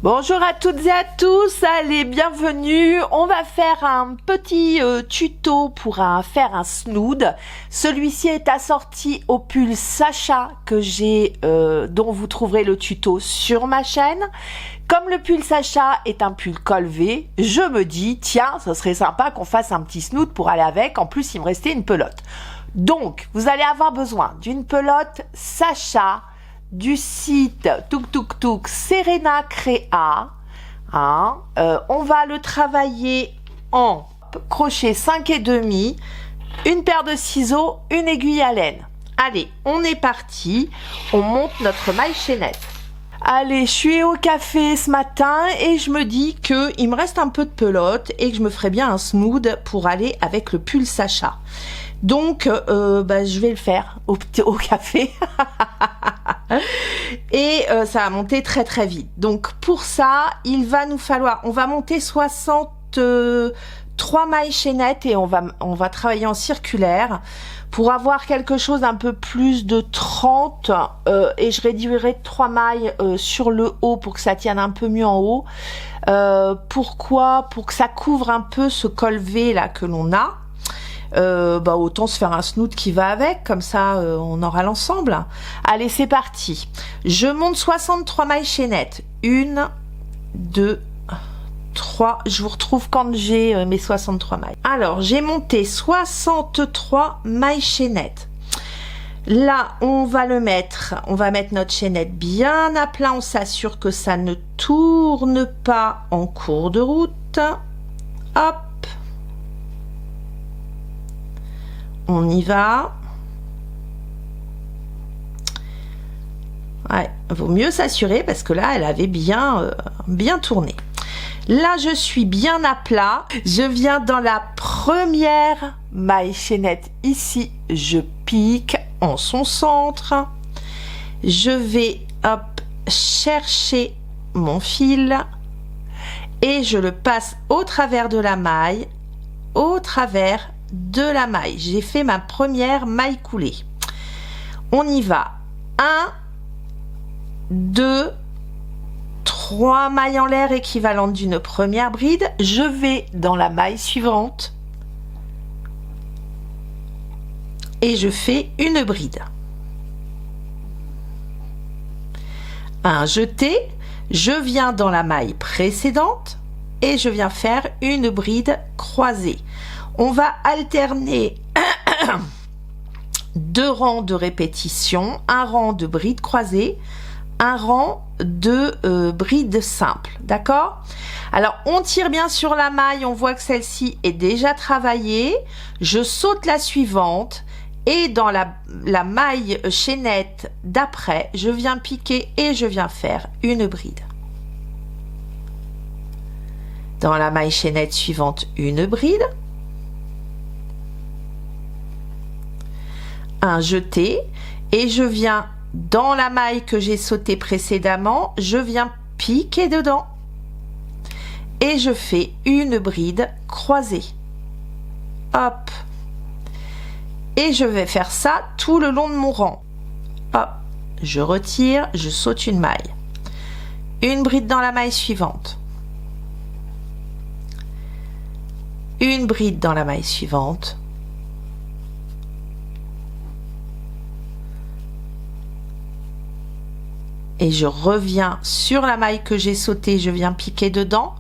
Bonjour à toutes et à tous, allez, bienvenue. On va faire un petit tuto pour faire un snood. Celui-ci est assorti au pull Sacha que j'ai, dont vous trouverez le tuto sur ma chaîne. Comme le pull Sacha est un pull col V, je me dis, tiens, ce serait sympa qu'on fasse un petit snood pour aller avec. En plus, il me restait une pelote. Donc, vous allez avoir besoin d'une pelote Sacha, du site Tuk Serena Créa. On va le travailler en crochet 5,5, une paire de ciseaux, une aiguille à laine. Allez, on est parti, on monte notre maille chaînette. Allez, je suis au café ce matin et je me dis que il me reste un peu de pelote et que je me ferais bien un snood pour aller avec le pull Sacha. Donc, je vais le faire au café. Et ça va monter très très vite. Donc, pour ça, il va nous falloir... On va monter 63 mailles chaînettes et on va travailler en circulaire pour avoir quelque chose un peu plus de 30. Et je réduirai 3 mailles sur le haut pour que ça tienne un peu mieux en haut. Pourquoi? Pour que ça couvre un peu ce col V là que l'on a. Autant se faire un snood qui va avec, comme ça on aura l'ensemble. Allez, c'est parti. Je monte 63 mailles chaînettes. 1, 2, 3. Je vous retrouve quand j'ai mes 63 mailles. Alors, j'ai monté 63 mailles chaînettes. Là, on va mettre notre chaînette bien à plat. On s'assure que ça ne tourne pas en cours de route. Hop. On y va. Ouais, vaut mieux s'assurer parce que là, elle avait bien tourné. Là, je suis bien à plat. Je viens dans la première maille chaînette ici. Je pique en son centre. Je vais chercher mon fil et je le passe au travers de la maille, j'ai fait ma première maille coulée. On y va. 1, 2, 3 mailles en l'air équivalentes d'une première bride. Je vais dans la maille suivante et je fais une bride. Un jeté. Je viens dans la maille précédente et je viens faire une bride croisée. On va alterner 2 rangs de répétition, un rang de brides croisées, un rang de brides simples, d'accord? Alors, on tire bien sur la maille, on voit que celle-ci est déjà travaillée. Je saute la suivante et dans la maille chaînette d'après, je viens piquer et je viens faire une bride. Dans la maille chaînette suivante, une bride. Un jeté et je viens dans la maille que j'ai sautée précédemment, je viens piquer dedans et je fais une bride croisée. Hop. Et je vais faire ça tout le long de mon rang. Hop. Je retire, je saute une maille. Une bride dans la maille suivante. Une bride dans la maille suivante. Et je reviens sur la maille que j'ai sautée, je viens piquer dedans.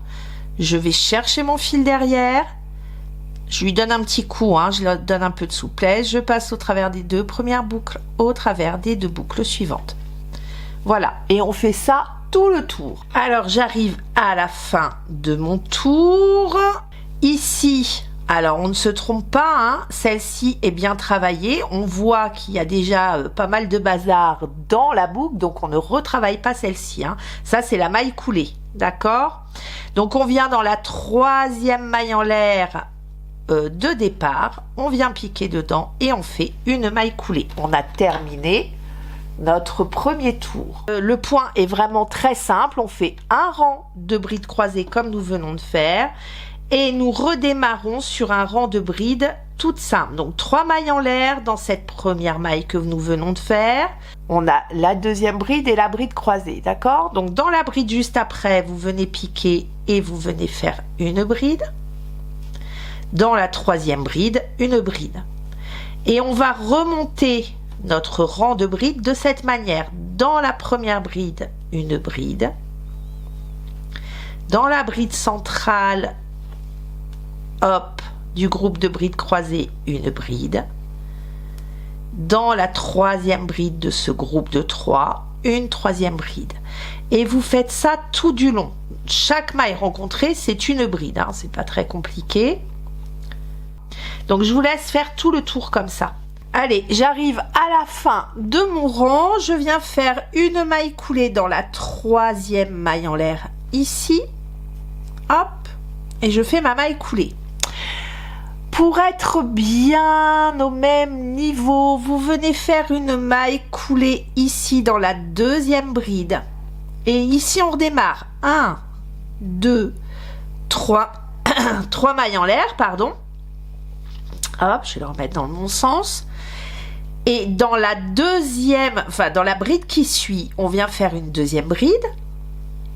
Je vais chercher mon fil derrière. Je lui donne un petit coup, je lui donne un peu de souplesse. Je passe au travers des 2 premières boucles, au travers des 2 boucles suivantes. Voilà, et on fait ça tout le tour. Alors, j'arrive à la fin de mon tour. Ici, alors on ne se trompe pas, celle-ci est bien travaillée. On voit qu'il y a déjà pas mal de bazar dans la boucle, donc on ne retravaille pas celle-ci. Ça, c'est la maille coulée, d'accord? Donc on vient dans la 3e maille en l'air de départ, on vient piquer dedans et on fait une maille coulée. On a terminé notre premier tour. Le point est vraiment très simple. On fait un rang de brides croisées comme nous venons de faire. Et nous redémarrons sur un rang de bride toute simple. Donc 3 mailles en l'air dans cette première maille que nous venons de faire. On a la deuxième bride et la bride croisée, d'accord? Donc dans la bride juste après, vous venez piquer et vous venez faire une bride. Dans la troisième bride, une bride. Et on va remonter notre rang de bride de cette manière. Dans la première bride, une bride. Dans la bride centrale, hop, du groupe de brides croisées, une bride. Dans la troisième bride de ce groupe de 3, une troisième bride. Et vous faites ça tout du long. Chaque maille rencontrée, c'est une bride, hein, c'est pas très compliqué. Donc je vous laisse faire tout le tour comme ça. Allez, j'arrive à la fin de mon rang. Je viens faire une maille coulée dans la troisième maille en l'air ici. Hop, et je fais ma maille coulée. Pour être bien au même niveau, vous venez faire une maille coulée ici dans la deuxième bride. Et ici, on redémarre. 1, 2, 3, 3 mailles en l'air, pardon. Hop, je vais le remettre dans le bon sens. Et dans la deuxième, enfin dans la bride qui suit, on vient faire une deuxième bride.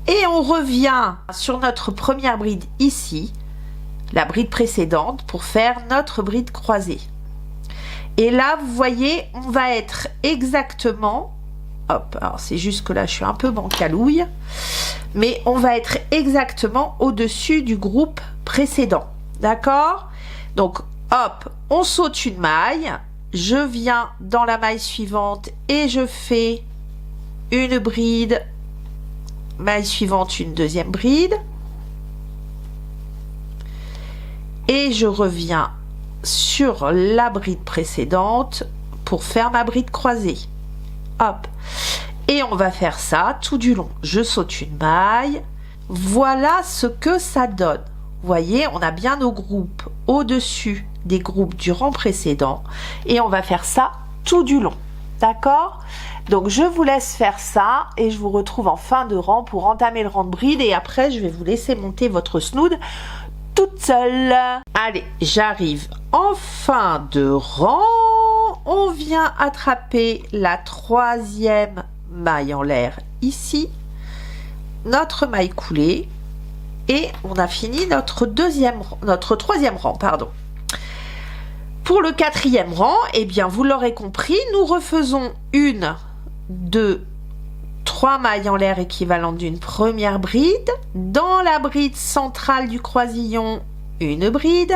Et on revient sur notre première bride ici, la bride précédente, pour faire notre bride croisée. Et là, vous voyez, on va être exactement, hop, alors c'est juste que là, je suis un peu bancalouille, mais on va être exactement au-dessus du groupe précédent, d'accord? Donc, hop, on saute une maille, je viens dans la maille suivante et je fais une bride, maille suivante, une deuxième bride, et je reviens sur la bride précédente pour faire ma bride croisée. Hop, et on va faire ça tout du long. Je saute une maille. Voilà ce que ça donne. Vous voyez, on a bien nos groupes au-dessus des groupes du rang précédent et on va faire ça tout du long, d'accord? Donc je vous laisse faire ça et je vous retrouve en fin de rang pour entamer le rang de bride et après je vais vous laisser monter votre snood toute seule. Allez, j'arrive en fin de rang. On vient attraper la troisième maille en l'air ici, notre maille coulée, et on a fini notre troisième rang, pardon. Pour le quatrième rang, eh bien vous l'aurez compris, nous refaisons 1, 2, 3 mailles en l'air équivalentes d'une première bride. Dans la bride centrale du croisillon, une bride.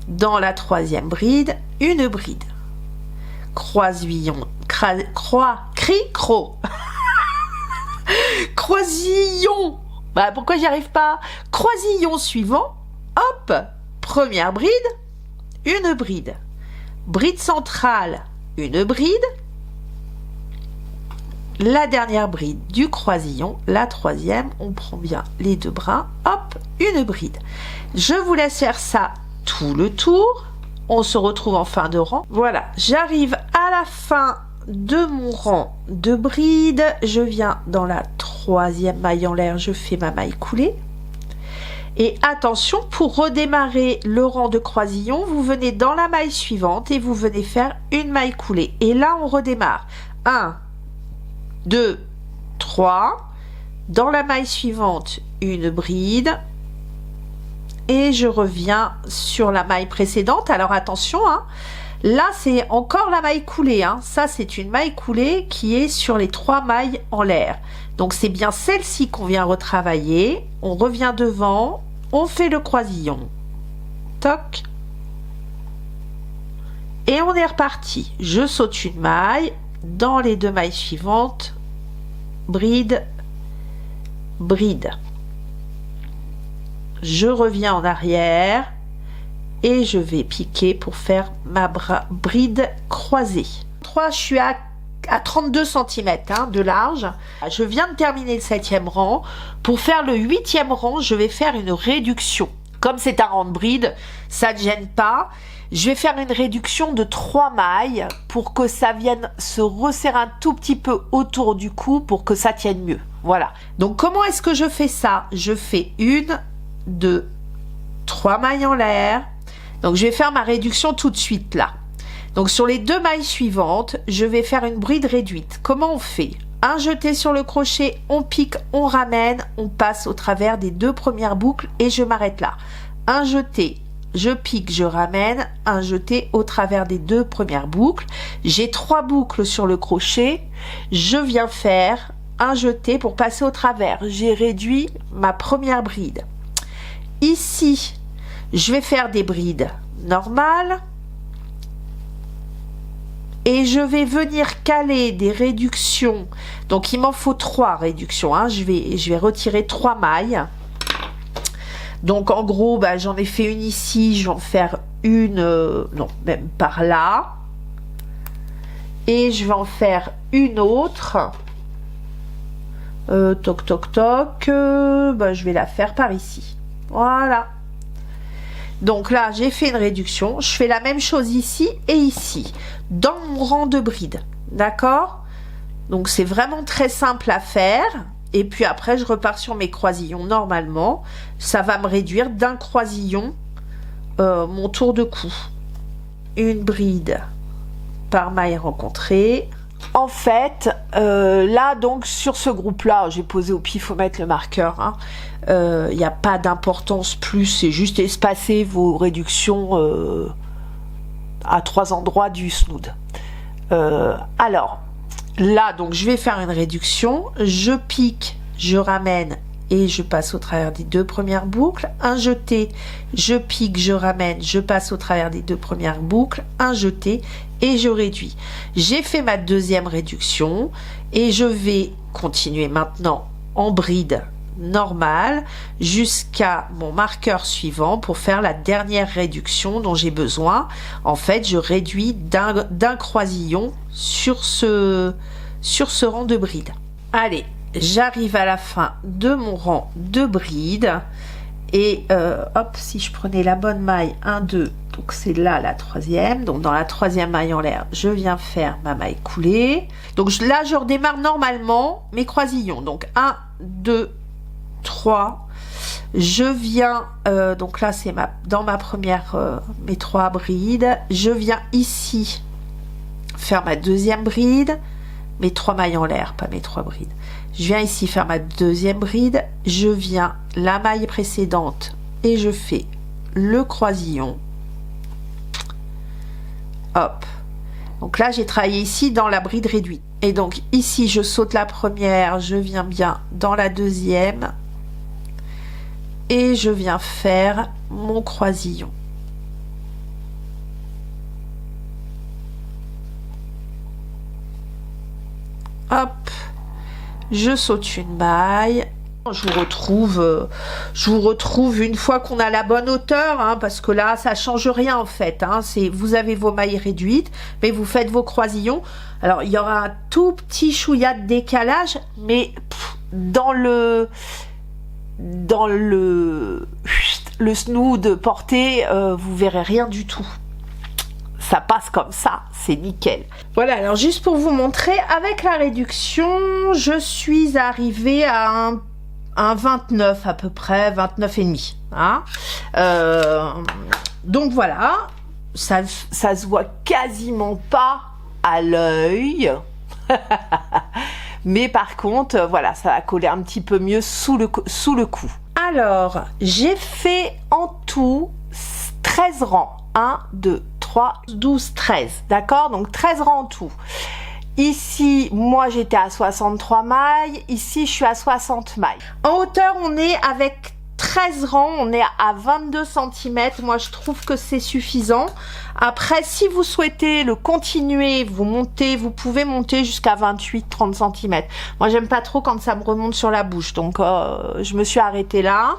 Dans la troisième bride, une bride. Croisillon, croisillon. Bah pourquoi j'y arrive pas? Croisillon suivant. Hop, première bride, une bride. Bride centrale, une bride. La dernière bride du croisillon, la troisième, on prend bien les deux brins, hop, une bride. Je vous laisse faire ça tout le tour. On se retrouve en fin de rang. Voilà, j'arrive à la fin de mon rang de bride. Je viens dans la troisième maille en l'air, je fais ma maille coulée. Et attention, pour redémarrer le rang de croisillon, vous venez dans la maille suivante et vous venez faire une maille coulée. Et là, on redémarre. 1, 2, 3. Dans la maille suivante, une bride. Et je reviens sur la maille précédente. Alors attention, hein, là c'est encore la maille coulée. Hein. Ça c'est une maille coulée qui est sur les 3 mailles en l'air. Donc c'est bien celle-ci qu'on vient retravailler. On revient devant, on fait le croisillon. Toc. Et on est reparti. Je saute une maille. Dans les 2 mailles suivantes, bride, bride. Je reviens en arrière et je vais piquer pour faire ma bride croisée. 3, je suis à 32 cm hein, de large. Je viens de terminer le 7e rang. Pour faire le 8e rang, je vais faire une réduction. Comme c'est un rang de bride, ça ne gêne pas. Je vais faire une réduction de 3 mailles pour que ça vienne se resserrer un tout petit peu autour du cou pour que ça tienne mieux. Voilà. Donc comment est-ce que je fais ça? Je fais 1, 2, 3 mailles en l'air. Donc je vais faire ma réduction tout de suite là. Donc sur les 2 mailles suivantes, je vais faire une bride réduite. Comment on fait? Un jeté sur le crochet, on pique, on ramène, on passe au travers des 2 premières boucles et je m'arrête là. Un jeté, je pique, je ramène, un jeté au travers des 2 premières boucles. J'ai 3 boucles sur le crochet, je viens faire un jeté pour passer au travers. J'ai réduit ma première bride. Ici, je vais faire des brides normales. Et je vais venir caler des réductions. Donc, il m'en faut 3 réductions. Hein. Je vais retirer 3 mailles. Donc, en gros, bah, j'en ai fait une ici. Je vais en faire une, non, même par là. Et je vais en faire une autre. Toc, toc, toc. Bah, je vais la faire par ici. Voilà. Donc là, j'ai fait une réduction. Je fais la même chose ici et ici, dans mon rang de bride. D'accord? Donc, c'est vraiment très simple à faire. Et puis après, je repars sur mes croisillons normalement. Ça va me réduire d'un croisillon mon tour de cou. Une bride par maille rencontrée. En fait, là, donc, sur ce groupe-là, j'ai posé au pif, il faut mettre le marqueur. Hein. Il n'y a pas d'importance plus, c'est juste espacer vos réductions à 3 endroits du snood. Alors, là, donc, je vais faire une réduction. Je pique, je ramène et je passe au travers des 2 premières boucles. Un jeté, je pique, je ramène, je passe au travers des 2 premières boucles. Un jeté et je réduis. J'ai fait ma deuxième réduction et je vais continuer maintenant en bride normale jusqu'à mon marqueur suivant pour faire la dernière réduction dont j'ai besoin. En fait, je réduis d'un croisillon sur ce rang de bride. Allez, j'arrive à la fin de mon rang de bride et hop, si je prenais la bonne maille, 1, 2, donc c'est là la troisième. Donc dans la troisième maille en l'air, je viens faire ma maille coulée. Donc là, je redémarre normalement mes croisillons. Donc 1, 2, 3. Je viens, donc là c'est dans ma première, mes 3 brides. Je viens ici faire ma deuxième bride, mes 3 mailles en l'air, pas mes 3 brides. Je viens ici faire ma deuxième bride. Je viens la maille précédente et je fais le croisillon. Hop. Donc là, j'ai travaillé ici dans la bride réduite. Et donc ici, je saute la première, je viens bien dans la deuxième. Et je viens faire mon croisillon. Hop. Je saute une maille. Je vous retrouve une fois qu'on a la bonne hauteur, hein, parce que là, ça change rien en fait. Hein, vous avez vos mailles réduites, mais vous faites vos croisillons. Alors, il y aura un tout petit chouïa de décalage, mais dans le snood porté, vous verrez rien du tout. Ça passe comme ça, c'est nickel. Voilà, alors juste pour vous montrer, avec la réduction, je suis arrivée à un 29 à peu près, 29,5. Hein, donc voilà, ça se voit quasiment pas à l'œil. Mais par contre, voilà, ça va coller un petit peu mieux sous le cou. Alors, j'ai fait en tout 13 rangs. 1, 2, 3, 12, 13. D'accord? Donc 13 rangs en tout. Ici, moi j'étais à 63 mailles. Ici, je suis à 60 mailles. En hauteur, on est avec 13 rangs. On est à 22 cm. Moi, je trouve que c'est suffisant. Après, si vous souhaitez le continuer, vous pouvez monter jusqu'à 28-30 cm. Moi, j'aime pas trop quand ça me remonte sur la bouche. Donc, je me suis arrêtée là.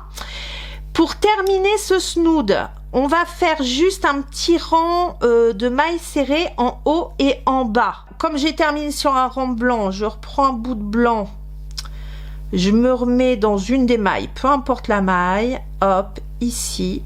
Pour terminer ce snood, on va faire juste un petit rang de mailles serrées en haut et en bas. Comme j'ai terminé sur un rang blanc, je reprends un bout de blanc. Je me remets dans une des mailles, peu importe la maille. Hop, ici.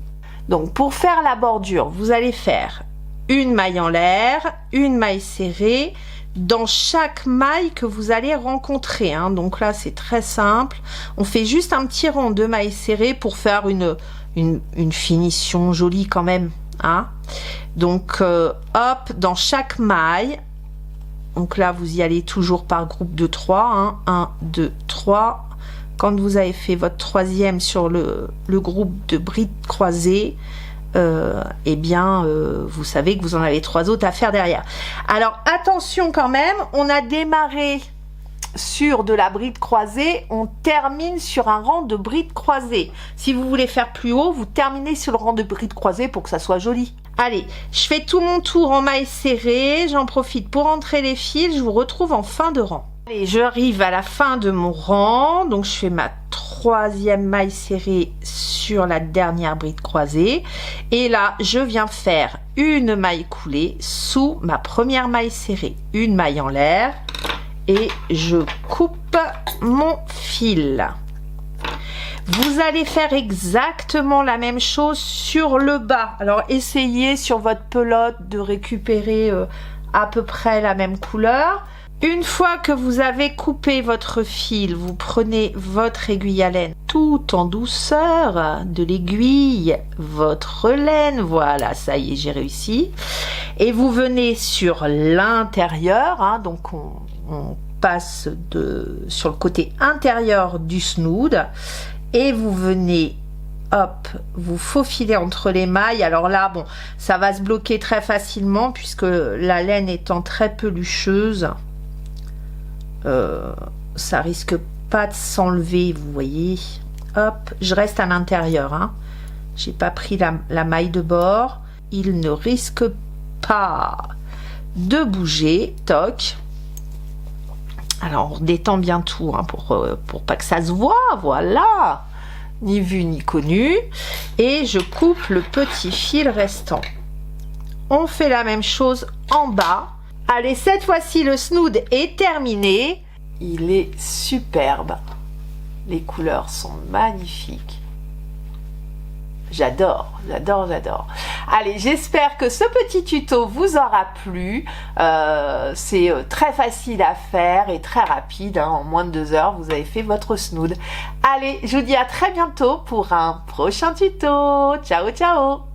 Donc, pour faire la bordure, vous allez faire une maille en l'air, une maille serrée dans chaque maille que vous allez rencontrer. Hein. Donc là, c'est très simple. On fait juste un petit rang de mailles serrées pour faire une une finition jolie quand même, hein. Donc hop, dans chaque maille, donc là vous y allez toujours par groupe de 3, hein, 1 2 3. Quand vous avez fait votre troisième sur le groupe de brides croisées, eh bien vous savez que vous en avez 3 autres à faire derrière. Alors attention quand même, on a démarré sur de la bride croisée, on termine sur un rang de bride croisée. Si vous voulez faire plus haut, vous terminez sur le rang de bride croisée pour que ça soit joli. Allez, je fais tout mon tour en maille serrée, j'en profite pour entrer les fils, je vous retrouve en fin de rang. Allez, j'arrive à la fin de mon rang, donc je fais ma troisième maille serrée sur la dernière bride croisée. Et là, je viens faire une maille coulée sous ma première maille serrée. Une maille en l'air et je coupe mon fil. Vous allez faire exactement la même chose sur le bas. Alors, essayez sur votre pelote de récupérer à peu près la même couleur. Une fois que vous avez coupé votre fil, vous prenez votre aiguille à laine tout en douceur de l'aiguille, votre laine, voilà, ça y est, j'ai réussi. Et vous venez sur l'intérieur, hein, donc on passe sur le côté intérieur du snood et vous venez, hop, vous faufilez entre les mailles. Alors là, bon, ça va se bloquer très facilement puisque la laine étant très pelucheuse. Ça risque pas de s'enlever, vous voyez. Hop, je reste à l'intérieur, hein. J'ai pas pris la maille de bord. Il ne risque pas de bouger. Toc. Alors on détend bien tout, hein, pour pas que ça se voit, voilà. Ni vu ni connu. Et je coupe le petit fil restant. On fait la même chose en bas. Allez, cette fois-ci, le snood est terminé. Il est superbe. Les couleurs sont magnifiques. J'adore, j'adore, j'adore. Allez, j'espère que ce petit tuto vous aura plu. C'est très facile à faire et très rapide, hein. En moins de 2 heures, vous avez fait votre snood. Allez, je vous dis à très bientôt pour un prochain tuto. Ciao, ciao!